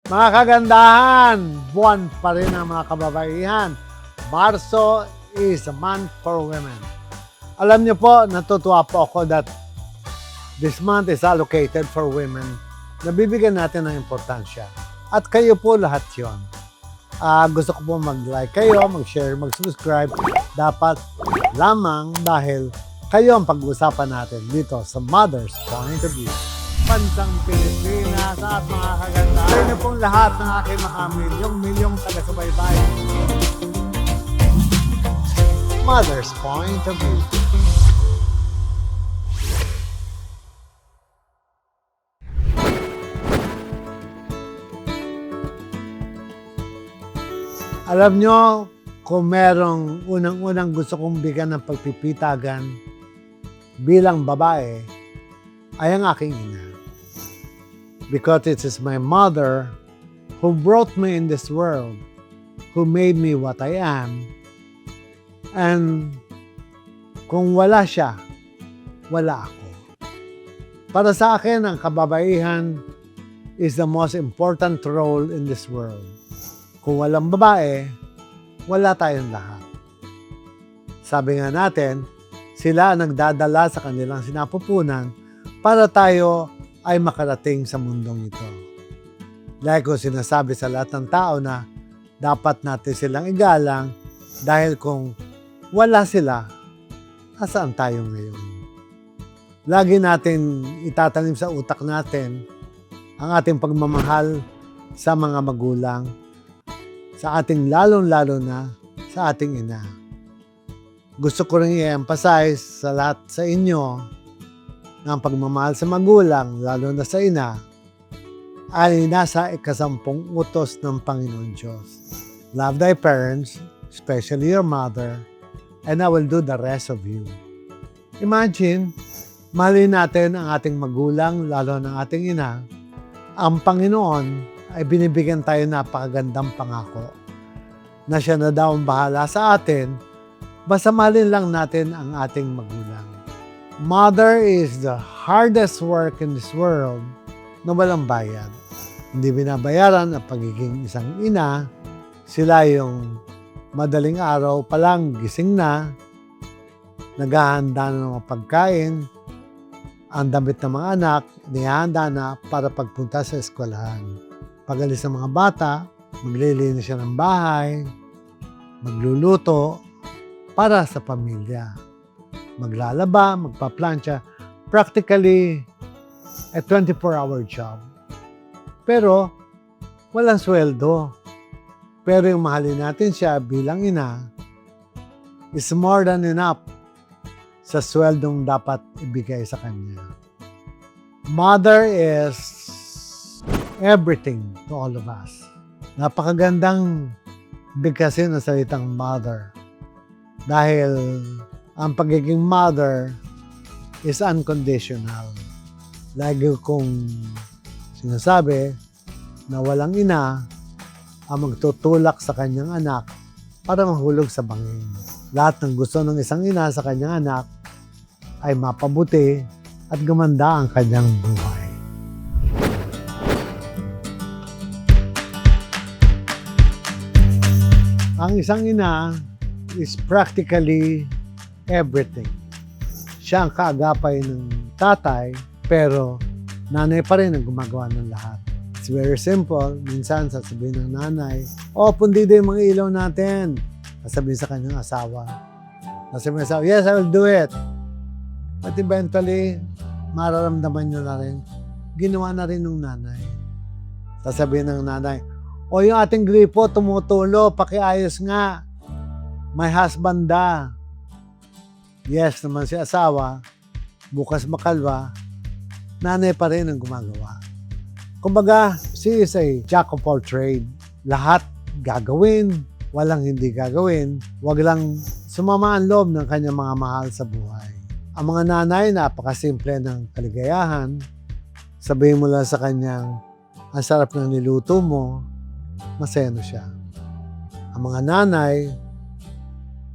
Mga kagandahan, buwan pa rin ang mga kababaihan. Marso is a month for women. Alam niyo po, natutuwa po ako that this month is allocated for women. Nabibigyan natin ng importansya. At kayo po lahat yon. Gusto ko po mag-like kayo, mag-share, mag-subscribe. Dapat lamang dahil kayo ang pag-uusapan natin dito sa Mother's Point of View. Bansang Pilipinas at mga kaganda. Kayo pong lahat ng aking mga milyong taga-subaybay. Mother's Point of View. Alam nyo, kung merong unang-unang gusto kong bigyan ng pagpipitagan bilang babae, ay ang aking ina. Because it is my mother who brought me in this world, who made me what I am. And kung wala siya, wala ako. Para sa akin, ang kababaihan is the most important role in this world. Kung walang babae, wala tayong lahat. Sabi nga natin, sila ang nagdadala sa kanilang sinapupunan para tayo ay makarating sa mundong ito. Dahil ko sinasabi sa lahat ng tao na dapat natin silang igalang dahil kung wala sila, asaan tayo ngayon? Lagi natin itatanim sa utak natin ang ating pagmamahal sa mga magulang, sa ating lalong-lalo na sa ating ina. Gusto ko rin i-emphasize sa lahat sa inyo na ang pagmamahal sa magulang, lalo na sa ina, ay nasa ikasampung utos ng Panginoon Diyos. Love thy parents, especially your mother, and I will do the rest of you. Imagine, mahalin natin ang ating magulang, lalo ng ating ina. Ang Panginoon ay binibigyan tayo napakagandang pangako na siya na daw ang bahala sa atin, basta mahalin lang natin ang ating magulang. Mother is the hardest work in this world na walang bayad. Hindi binabayaran ang pagiging isang ina. Sila yung madaling araw pa lang gising na, naghahanda ng mga pagkain, ang damit ng mga anak, nihahanda na para pagpunta sa eskwelahan. Pag-alis ng mga bata, maglilinis siya ng bahay, magluluto para sa pamilya. Maglalaba, magpaplansya, practically a 24-hour job. Pero walang sweldo. Pero yung mahalin natin siya bilang ina is more than enough sa sweldong dapat ibigay sa kanya. Mother is everything to all of us. Napakagandang bigkasin ng salitang mother. Dahil ang pagiging mother is unconditional. Lagi kong sinasabi na walang ina ang magtutulak sa kanyang anak para mahulog sa bangin. Lahat ng gusto ng isang ina sa kanyang anak ay mapabuti at gumanda ang kanyang buhay. Ang isang ina is practically everything. Siya ang kaagapay ng tatay, pero nanay pa rin ang gumagawa ng lahat. It's very simple. Minsan sasabihin ng nanay, pundi din yung mga ilaw natin. Sasabihin sa kanyang asawa. Sasabihin sa asawa, yes, I will do it. But eventually, mararamdaman nyo na rin, ginawa na rin ng nanay. Sasabihin ng nanay, yung ating gripo tumutulo, pakiayos nga. May husband da. Yes naman si asawa, bukas makalwa, nanay pa rin ang gumagawa. Kumbaga, she is a jack of all trade. Lahat gagawin, walang hindi gagawin. Wag lang sumama ang loob ng kanyang mga mahal sa buhay. Ang mga nanay, napakasimple ng kaligayahan. Sabihin mo lang sa kanyang, ang sarap ng niluto mo, masaya na siya. Ang mga nanay,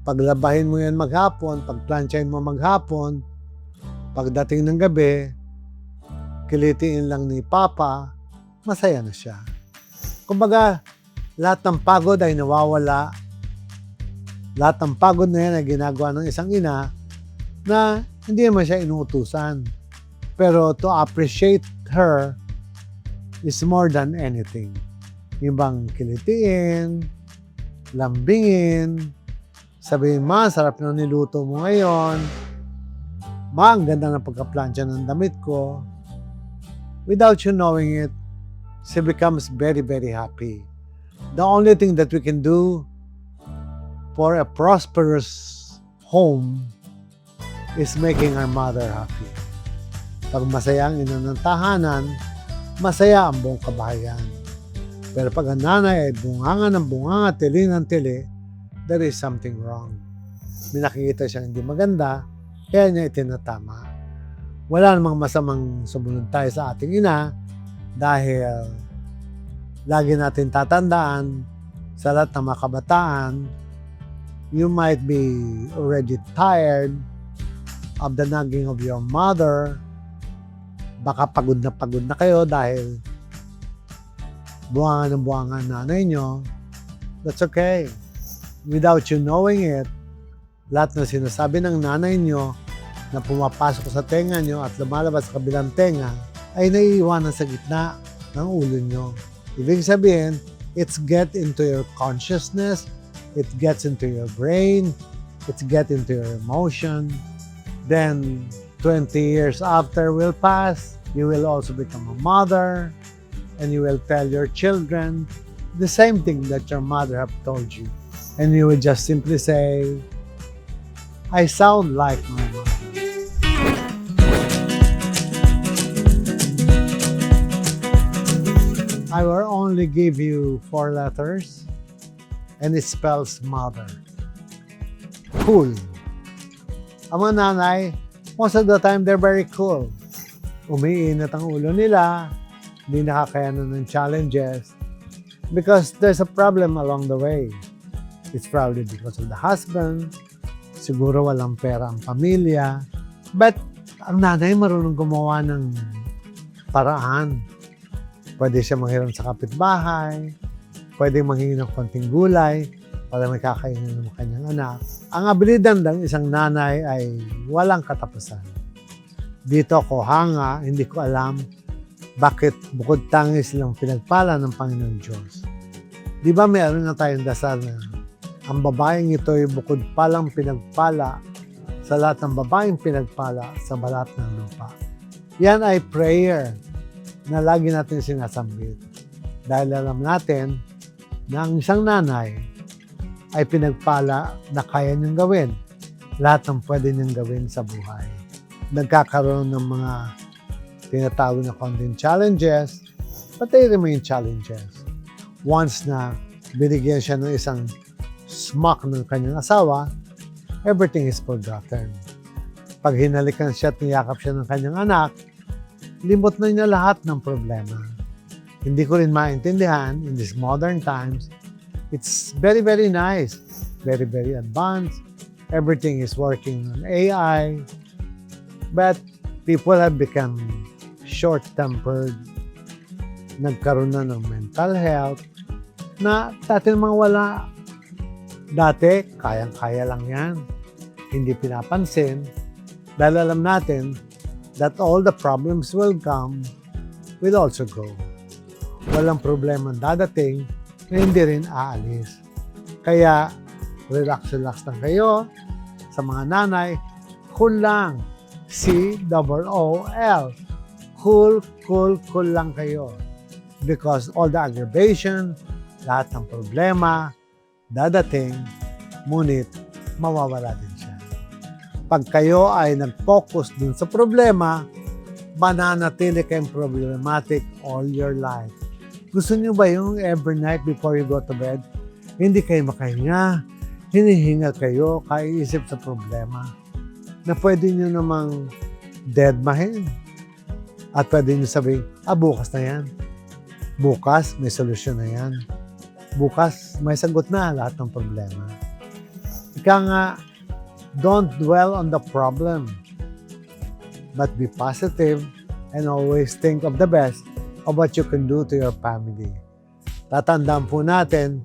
paglabahin mo yan maghapon, pagplansyahin mo maghapon, pagdating ng gabi, kilitiin lang ni Papa, masaya na siya. Kumbaga, lahat ng pagod ay nawawala. Lahat ng pagod na yan ay ginagawa ng isang ina na hindi naman siya inuutusan. Pero to appreciate her is more than anything. Yung bang kilitiin, lambingin, sabihin, ma, sarap na niluto mo ngayon. Ma, ang ganda ng pagka-plancha ng damit ko. Without you knowing it, she becomes very, very happy. The only thing that we can do for a prosperous home is making our mother happy. Pag masaya ang ina ng tahanan, masaya ang buong kabahayan. Pero pag ang nanay ay bunganga ng bunganga, tili ng tili, there is something wrong. May nakikita siyang hindi maganda, kaya niya itinatama. Wala namang masamang sumunod tayo sa ating ina dahil lagi natin tatandaan sa lahat ng mga kabataan, you might be already tired of the nagging of your mother. Baka pagod na kayo dahil buwanga ng buwanga ang nanay nyo. That's okay. Without you knowing it, lahat ng sinasabi ng nanay nyo na pumapasok sa tenga nyo at lumalabas sa kabilang tenga ay naiiwanan sa gitna ng ulo nyo. Ibig sabihin, it's get into your consciousness, it gets into your brain, it gets into your emotion. Then, 20 years after will pass, you will also become a mother, and you will tell your children the same thing that your mother have told you. And you will just simply say, I sound like my mother. I will only give you 4 letters, and it spells mother. Cool. Ang mga nanay, most of the time, they're very cool. Umiinit ang ulo nila, hindi nakakayanan ng challenges because there's a problem along the way. It's probably because of the husband, siguro walang pera ang pamilya, but ang nanay marunong gumawa ng paraan. Pwede siya manghiram sa kapitbahay, pwede manghingi ng konting gulay para may kakainin ng kanyang anak. Ang abilidad ng isang nanay ay walang katapusan. Dito ako hanga, hindi ko alam bakit bukod tangis lang pinagpala ng Panginoong Diyos. Di ba mayroon na tayong dasal na ang babaeng ito ay bukod palang pinagpala sa lahat ng babaeng pinagpala sa balat ng lupa. Yan ay prayer na lagi natin sinasambit. Dahil alam natin na ang isang nanay ay pinagpala na kaya niyang gawin lahat ng pwede niyang gawin sa buhay. Nagkakaroon ng mga tinatawag na konting challenges, but they remain challenges. Once na binigyan siya ng isang smack ng kanyang asawa, everything is forgotten. Pag hinalikan siya at niyakap siya ng kanyang anak, limot na niya lahat ng problema. Hindi ko rin maintindihan in these modern times. It's very, very nice. Very, very advanced. Everything is working on AI. But people have become short-tempered. Nagkaroon na ng mental health na dati namang wala. Dati, kayang-kaya lang yan. Hindi pinapansin. Dahil alam natin that all the problems will come, will also go. Walang problema dadating na hindi rin aalis. Kaya, relax lang kayo. Sa mga nanay, cool lang. C-O-O-L. Cool lang kayo. Because all the aggravation, lahat ng problema, dadating, ngunit mawawala din siya. Pag kayo ay nag-focus dun sa problema, mananatili kayong problematic all your life. Gusto niyo ba yung every night before you go to bed, hindi kayo makahinga, hinihingal kayo, kaiisip sa problema, na pwede niyo namang deadmahin. At pwede niyo sabihin, bukas na yan. Bukas, may solusyon na yan. Bukas, may sagot na lahat ng problema. Ika nga, don't dwell on the problem, but be positive and always think of the best of what you can do to your family. Tatandaan po natin,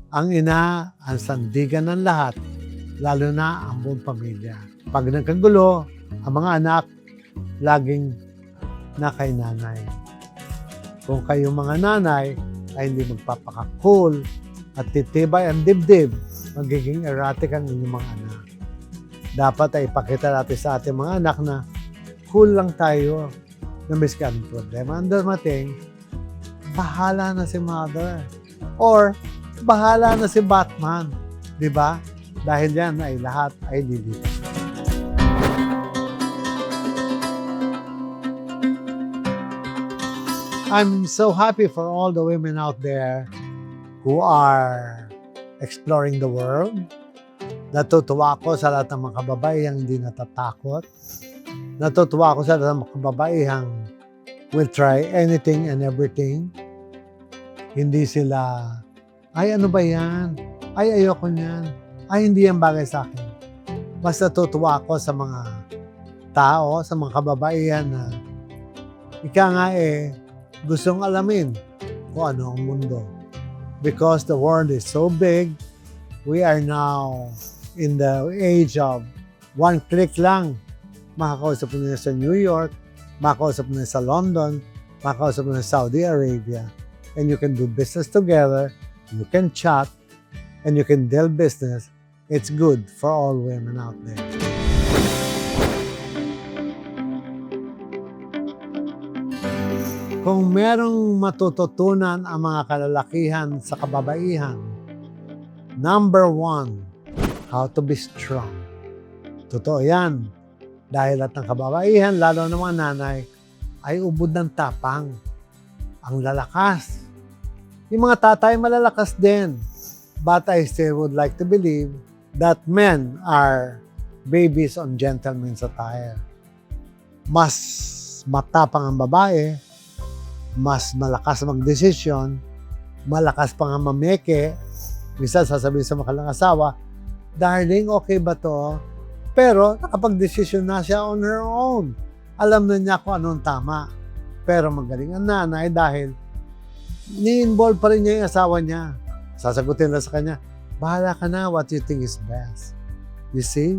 ang ina ang sandigan ng lahat, lalo na ang buong pamilya. Pag nagkagulo, ang mga anak, laging na kay nanay. Kung kayong mga nanay ay hindi magpapaka-cool at titibay ang dibdib, magiging erratic ang inyong mga anak. Dapat ay ipakita natin sa ating mga anak na cool lang tayo na miski anong problema ang dumating, bahala na si mother. Or, bahala na si Batman. Di ba? Dahil yan ay lahat ay lilipas. I'm so happy for all the women out there who are exploring the world. Natutuwa ako sa lahat ng mga kababaihang hindi natatakot. Natutuwa ako sa lahat ng mga kababaihang will try anything and everything. Hindi sila, ay ano ba yan? Ay ayoko niyan. Ay hindi yan bagay sa akin. Mas natutuwa ako sa mga tao, sa mga kababaihan na ika nga gustong alamin kung ano ang mundo. Because the world is so big, we are now in the age of one click lang. Makakausap mo na sa New York, makakausap mo na sa London, makakausap mo na sa Saudi Arabia. And you can do business together, you can chat, and you can deal business. It's good for all women out there. Kung merong matututunan ang mga kalalakihan sa kababaihan, number 1, how to be strong. Totoo yan. Dahil at ng kababaihan, lalo ng mga nanay, ay ubod ng tapang. Ang lalakas. Yung mga tatay malalakas din. But I still would like to believe that men are babies on gentlemen's attire. Mas matapang ang babae, mas malakas magdesisyon, malakas pa nga mameke. Minsan sasabihin sa mga asawa, darling, okay ba to? Pero nakapag-desisyon na siya on her own. Alam na niya kung anong tama. Pero magaling ang nanay dahil ni-involve pa rin niya yung asawa niya. Sasagutin na sa kanya, bahala ka na what you think is best. You see?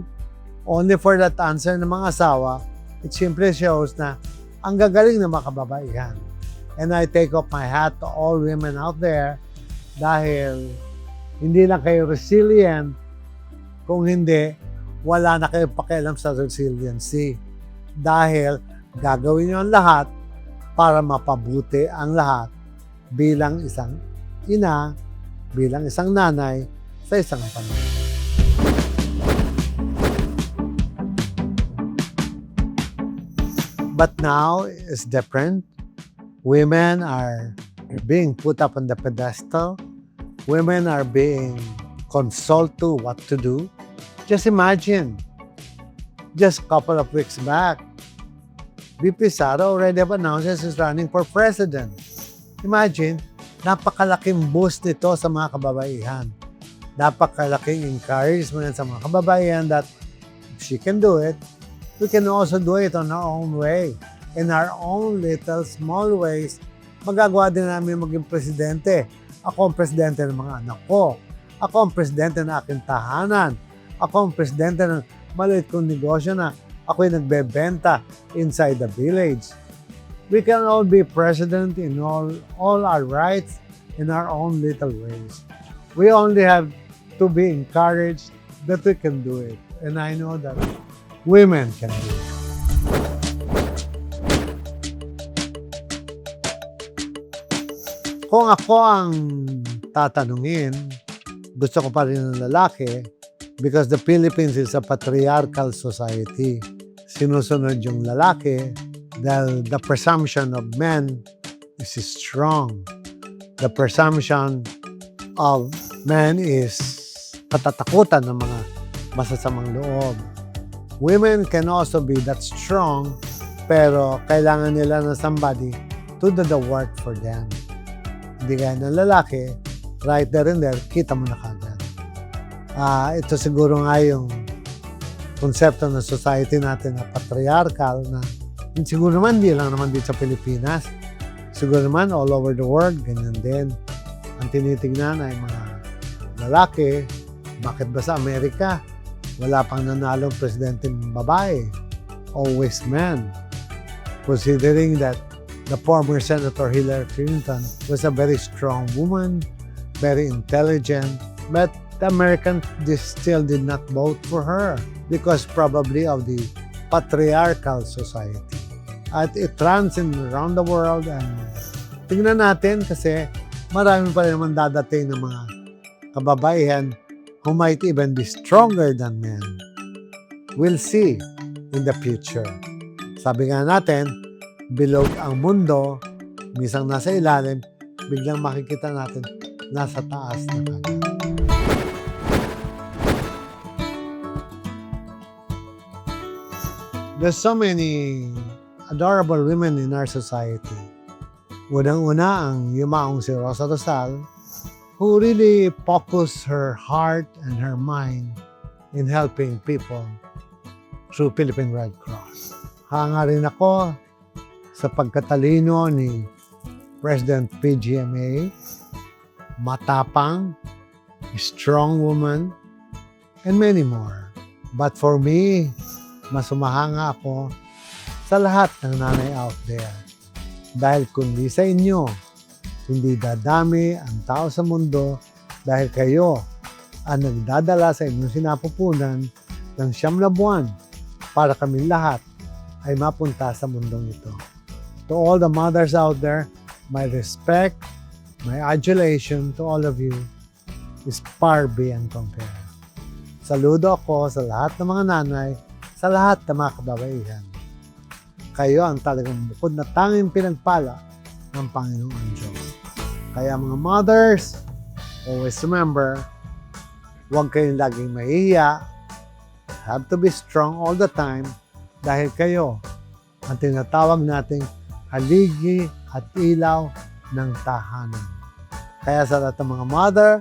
Only for that answer ng mga asawa, it simply shows na ang gagaling ng mga kababaihan. And I take off my hat to all women out there dahil hindi lang kayo resilient, kung hindi, wala na kayo pakialam sa resiliency. Dahil gagawin niyo ang lahat para mapabuti ang lahat bilang isang ina, bilang isang nanay sa isang pamilya. But now it's different. Women are being put up on the pedestal. Women are being consulted to what to do. Just imagine, just a couple of weeks back, VP Sara already have announced she's running for president. Imagine, napakalaking boost nito sa mga kababaihan. Napakalaking encouragement sa mga kababaihan that if she can do it, we can also do it on our own way. In our own little small ways, magagawa din namin maging presidente. Ako ang presidente ng mga anak ko. Ako ang presidente ng aking tahanan. Ako ang presidente ng maliit kong negosyo na ako'y nagbebenta inside the village. We can all be president in all our rights in our own little ways. We only have to be encouraged that we can do it. And I know that women can do it. Kung ako ang tatanungin, gusto ko pa rin ng lalaki because the Philippines is a patriarchal society. Sinusunod yung lalaki dahil the presumption of men is strong. The presumption of men is katatakutan ng mga masasamang loob. Women can also be that strong, pero kailangan nila ng somebody to do the work for them. Hindi kaya ng lalaki, right there and there, kita mo na kagad. Ito siguro nga yung konsepto ng society natin na patriarchal na siguro naman hindi lang naman dito sa Pilipinas. Siguro naman all over the world, ganyan din. ang tinitingnan ay mga lalaki. Bakit ba sa Amerika wala pang nanalong presidenteng babae? Always men. Considering that the former Senator Hillary Clinton was a very strong woman, very intelligent, but the Americans still did not vote for her because probably of the patriarchal society. At it runs around the world, and tingnan natin kasi marami pa rin naman dadating ng mga kababaihan who might even be stronger than men. We'll see in the future. Sabi nga natin, bilog ang mundo, minsan nasa ilalim, biglang makikita natin nasa taas na kagad. There's so many adorable women in our society. Unang-una ang yumaong si Rosa Rosal, who really focused her heart and her mind in helping people through Philippine Red Cross. Hanga rin ako sa pagkatalino ni President PGMA, matapang, strong woman, and many more. But for me, mas humahanga ako sa lahat ng nanay out there. Dahil kundi sa inyo, hindi dadami ang tao sa mundo dahil kayo ang nagdadala sa inyong sinapupunan ng 9 na buwan para kami lahat ay mapunta sa mundong ito. To all the mothers out there, my respect, my adulation to all of you is far beyond compare. Saludo ako sa lahat ng mga nanay, sa lahat ng mga kababaihan. Kayo ang talagang bukod na tanging pinagpala ng Panginoong Diyos. Kaya mga mothers, always remember, huwag kayong laging mahihiya. Have to be strong all the time dahil kayo ang tinatawag nating haligi at ilaw ng tahanan. Kaya sa lahat ng mga mother,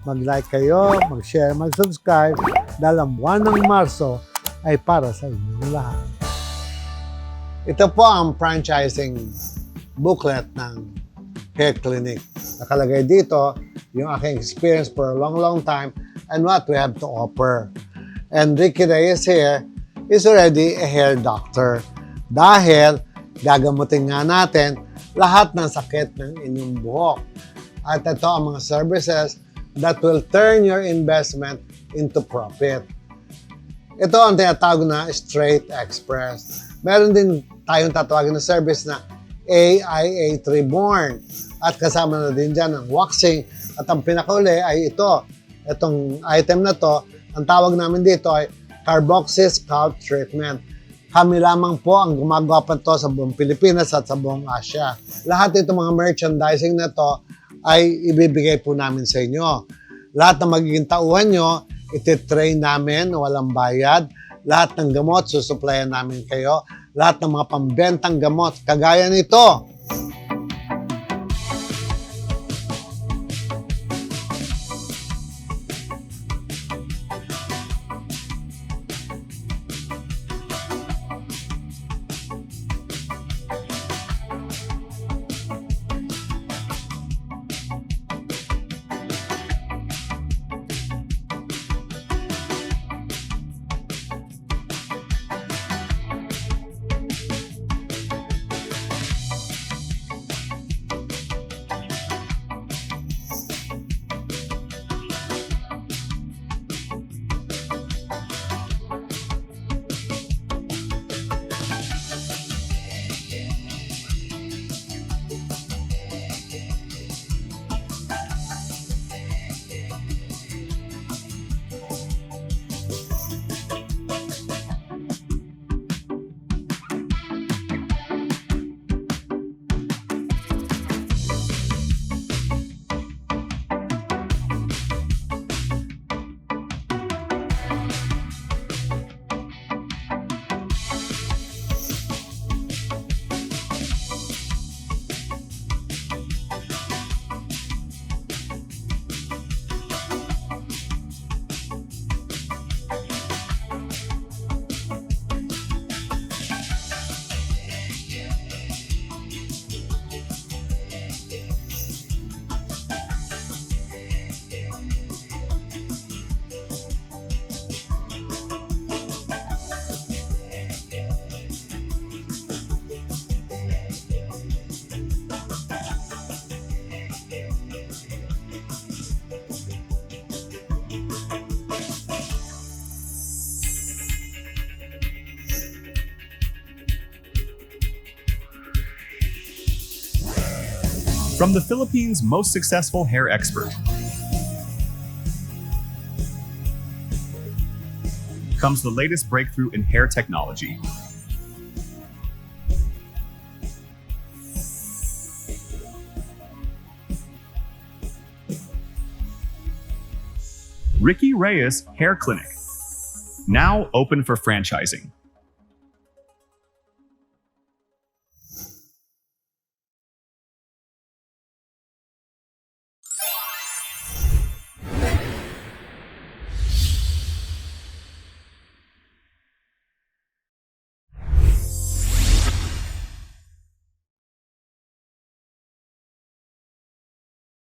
mag-like kayo, mag-share, mag-subscribe dahil ang buwan ng Marso ay para sa inyong lahat. Ito po ang franchising booklet ng Hair Clinic. Nakalagay dito yung aking experience for a long time and what we have to offer. And Ricky Reyes here is already a hair doctor dahil gagamutin nga natin lahat ng sakit ng inyong buhok. At ito ang mga services that will turn your investment into profit. Ito ang tinatawag na Straight Express. Meron din tayong tatawagin na service na AIA Reborn. At kasama na din dyan ang waxing. At ang pinakauli ay ito. Itong item na to, ang tawag namin dito ay Carboxy Scalp Treatment. Kami lamang po ang gumagawa pa ito sa buong Pilipinas at sa buong Asia. Lahat itong mga merchandising na to ay ibibigay po namin sa inyo. Lahat ng magiging tauhan nyo, ititrain namin, walang bayad. Lahat ng gamot, susuplayan namin kayo. Lahat ng mga pambentang gamot, kagaya nito. From the Philippines' most successful hair expert comes the latest breakthrough in hair technology. Ricky Reyes Hair Clinic, now open for franchising.